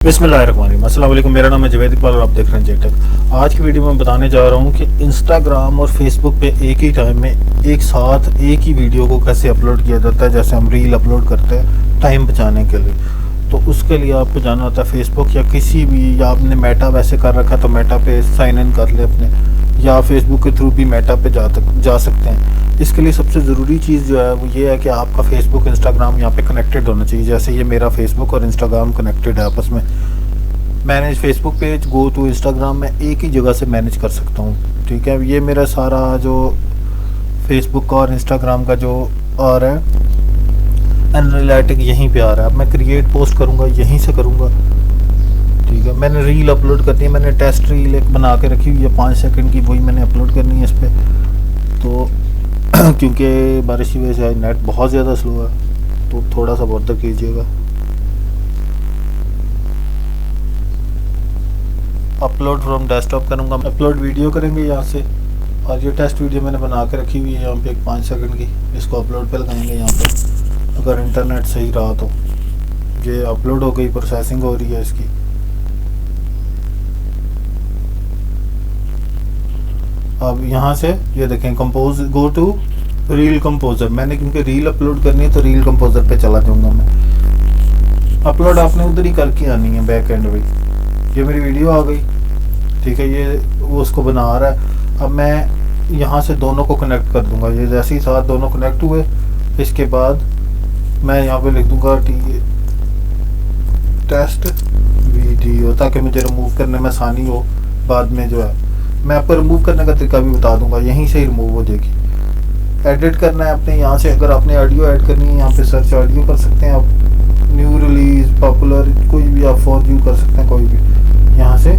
बिस्मिल्लाहिर्रहमानिर्रहीम। अस्सलाम वालेकुम। मेरा नाम है जवेद इकबाल और आप देख रहे हैं जेटेक। आज की वीडियो में बताने जा रहा हूँ कि इंस्टाग्राम और फेसबुक पे एक ही टाइम में एक साथ एक ही वीडियो को कैसे अपलोड किया जाता है। जैसे हम रील अपलोड करते हैं टाइम बचाने के लिए, तो उसके लिए आपको जाना होता है फेसबुक या किसी भी, या आपने मेटा वैसे कर रखा तो मेटा पे साइन इन कर ले अपने, या फेसबुक के थ्रू भी मेटा पे जा सकते हैं। इसके लिए सबसे ज़रूरी चीज़ जो है वो ये है कि आपका फेसबुक इंस्टाग्राम यहाँ पे कनेक्टेड होना चाहिए। जैसे ये मेरा फेसबुक और इंस्टाग्राम कनेक्टेड है आपस में। Manage Facebook page, go to Instagram में एक ही जगह से मैनेज कर सकता हूँ। ठीक है, ये मेरा सारा जो फेसबुक का और इंस्टाग्राम का जो आ रहा है एनालिटिक यहीं पे आ रहा है। अब मैं क्रिएट पोस्ट करूँगा यहीं से करूँगा। ठीक है, मैंने रील अपलोड करनी है, मैंने टेस्ट रील एक बना के रखी हुई है 5 सेकंड की, वही मैंने अपलोड करनी है इस पर। तो क्योंकि बारिश की वजह से नेट बहुत ज़्यादा स्लो है तो थोड़ा सा बॉर्डर कीजिएगा। अपलोड फ्रॉम डेस्कटॉप करूँगा, अपलोड वीडियो करेंगे यहाँ से। और ये टेस्ट वीडियो मैंने बना के रखी हुई है यहाँ पे एक 5 सेकंड की, इसको अपलोड पे लगाएंगे यहाँ पे। अगर इंटरनेट सही रहा तो ये अपलोड हो गई, प्रोसेसिंग हो रही है इसकी। अब यहाँ से ये देखें compose, go to reel composer. मैंने क्योंकि रील अपलोड करनी है तो रील कंपोजर पे चला जाऊँगा मैं। अपलोड आपने उधर ही करके आनी है बैक एंड में। ये मेरी वीडियो आ गई, ठीक है, ये वो उसको बना रहा है। अब मैं यहाँ से दोनों को कनेक्ट कर दूंगा। ये जैसे ही साथ दोनों कनेक्ट हुए, इसके बाद मैं यहाँ पे लिख दूंगा टेस्ट वीडियो, ताकि मुझे रिमूव करने में आसानी हो बाद में। जो है मैं आपको रिमूव करने का तरीका भी बता दूंगा, यहीं से ही रिमूव हो जाएगी। एडिट करना है अपने यहाँ से। अगर आपने ऑडियो ऐड करनी है यहाँ पे सर्च ऑडियो कर सकते हैं आप, न्यू रिलीज, पॉपुलर, कोई भी आप फॉर व्यू कर सकते हैं। कोई भी यहाँ से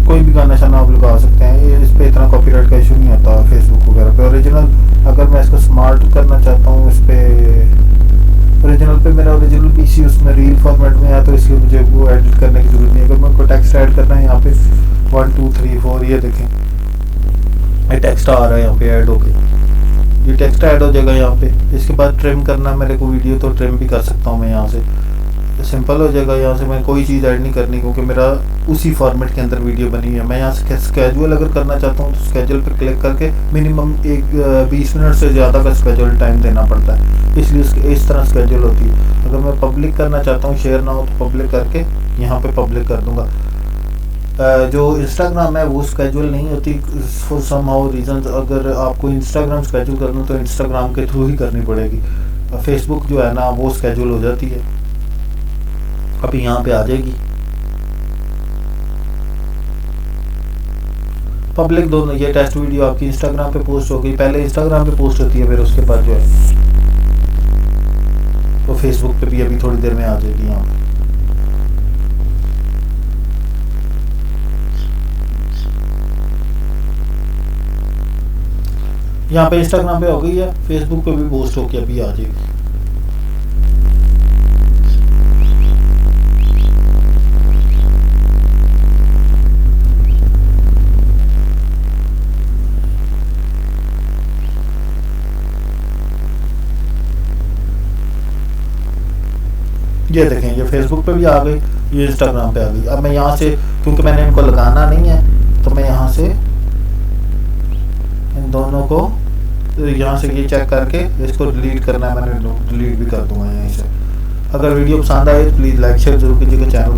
कोई भी गाना शाना आप लगा सकते हैं। ये इस पर इतना कॉपीराइट का इशू नहीं आता फेसबुक वगैरह पे। ओरिजिनल अगर मैं इसको स्मार्ट करना चाहता हूँ, इस पर ओरिजिनल पे मेरा ओरिजिनल पीसी उसमें रील फॉर्मेट में है, तो इसलिए मुझे वो एडिट करने की जरूरत नहीं है। अगर मैं कोई टेक्स्ट ऐड करना है यहाँ पे 1 2 3 4, ये देखें ये टेक्स्ट आ रहा है यहाँ पे ऐड हो गई। ये टेक्स्ट ऐड हो जाएगा यहाँ पे। इसके बाद ट्रिम करना है मेरे को वीडियो, तो ट्रिम भी कर सकता हूँ मैं यहाँ से। सिंपल हो जाएगा। यहाँ से मैं कोई चीज़ ऐड नहीं करनी क्योंकि मेरा उसी फॉर्मेट के अंदर वीडियो बनी है। मैं यहाँ से स्केजुअल अगर करना चाहता हूँ तो स्केजुअल पर क्लिक करके मिनिमम 20 मिनट से ज़्यादा का स्केजुअल टाइम देना पड़ता है, इसलिए इस तरह स्केजुअल होती है। अगर मैं पब्लिक करना चाहता हूँ, शेयर ना हो, तो पब्लिक करके यहाँ पे पब्लिक कर दूँगा। जो इंस्टाग्राम है वो स्केजुअल नहीं होती फॉर सम हाउ रीजन। अगर आपको इंस्टाग्राम स्केजुअल करना तो इंस्टाग्राम के थ्रू ही करनी पड़ेगी। फेसबुक जो है ना वो स्केजुअल हो जाती है। अभी यहाँ पे आ जाएगी पब्लिक दोनों। ये टेस्ट वीडियो आपकी इंस्टाग्राम पे पोस्ट हो गई। पहले इंस्टाग्राम पे पोस्ट होती है, फिर उसके बाद जो है वो फेसबुक पे भी अभी थोड़ी देर में आ जाएगी। यहाँ पे यहाँ पे इंस्टाग्राम पे हो गई है, फेसबुक पे भी पोस्ट होके अभी आ जाएगी। ये देखें ये फेसबुक पे भी आ गई, ये इंस्टाग्राम पे आ गई। अब मैं यहाँ से, क्योंकि मैंने इनको लगाना नहीं है, तो मैं यहाँ से इन दोनों को यहाँ से ये चेक करके इसको डिलीट करना है। मैंने डिलीट भी कर दूंगा यहीं से। अगर वीडियो पसंद आए तो प्लीज़ लाइक शेयर जरूर कीजिएगा। चैनल